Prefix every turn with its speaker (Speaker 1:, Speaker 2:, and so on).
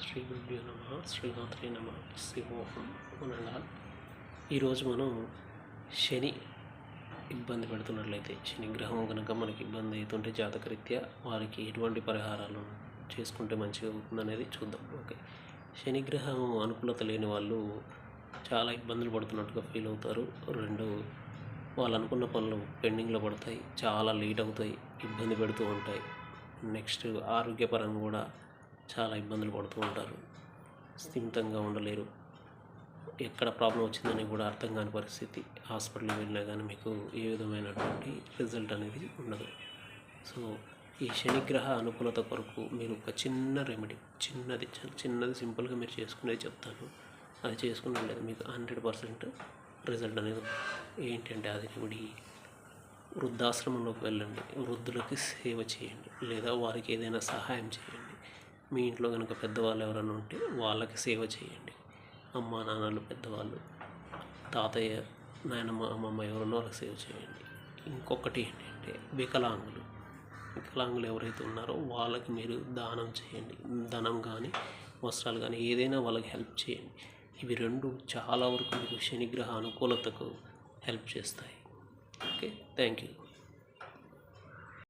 Speaker 1: శ్రీ గురుభ్యో నమః. శ్రీమాత్రే నమః. శివోహం అనండాల్. ఈరోజు మనం శని ఇబ్బంది పెడుతున్నట్లయితే, శని గ్రహం కనుక మనకి ఇబ్బంది అవుతుంటే జాతకరీత్యా వారికి ఎటువంటి పరిహారాలు చేసుకుంటే మంచిగా అవుతుందనేది చూద్దాం. ఓకే, శని గ్రహం అనుకూలత లేని వాళ్ళు చాలా ఇబ్బందులు పడుతున్నట్టుగా ఫీల్ అవుతారు. రెండు, వాళ్ళు అనుకున్న పనులు పెండింగ్లో పడతాయి, చాలా లేట్ అవుతాయి, ఇబ్బంది పెడుతూ ఉంటాయి. నెక్స్ట్, ఆరోగ్యపరంగా కూడా చాలా ఇబ్బందులు పడుతూ ఉంటారు. స్థిమితంగా ఉండలేరు. ఎక్కడ ప్రాబ్లం వచ్చిందని కూడా అర్థం కాని పరిస్థితి. హాస్పిటల్కి వెళ్ళినా కానీ మీకు ఏ విధమైనటువంటి రిజల్ట్ అనేది ఉండదు. సో ఈ శనిగ్రహ అనుకూలత కొరకు మీరు ఒక చిన్న రెమెడీ, చిన్నది సింపుల్గా మీరు చేసుకునేది చెప్తాను. అది చేసుకున్నట్లయితే మీకు 100% రిజల్ట్ అనేది ఏంటంటే, అది రెమెడీ వృద్ధాశ్రమంలోకి వెళ్ళండి, వృద్ధులకి సేవ చేయండి, లేదా వారికి ఏదైనా సహాయం చేయండి. మీ ఇంట్లో కనుక పెద్దవాళ్ళు ఎవరైనా ఉంటే వాళ్ళకి సేవ చేయండి. అమ్మ నాన్నలు, పెద్దవాళ్ళు, తాతయ్య, నాయనమ్మ, అమ్మమ్మ ఎవరున్నో వాళ్ళకి సేవ చేయండి. ఇంకొకటి ఏంటంటే, వికలాంగులు ఎవరైతే ఉన్నారో వాళ్ళకి మీరు దానం చేయండి. ధనం కానీ వస్త్రాలు కానీ ఏదైనా వాళ్ళకి హెల్ప్ చేయండి. ఇవి రెండు చాలా వరకు మీకు శనిగ్రహ అనుకూలతకు హెల్ప్ చేస్తాయి. Okay, thank you.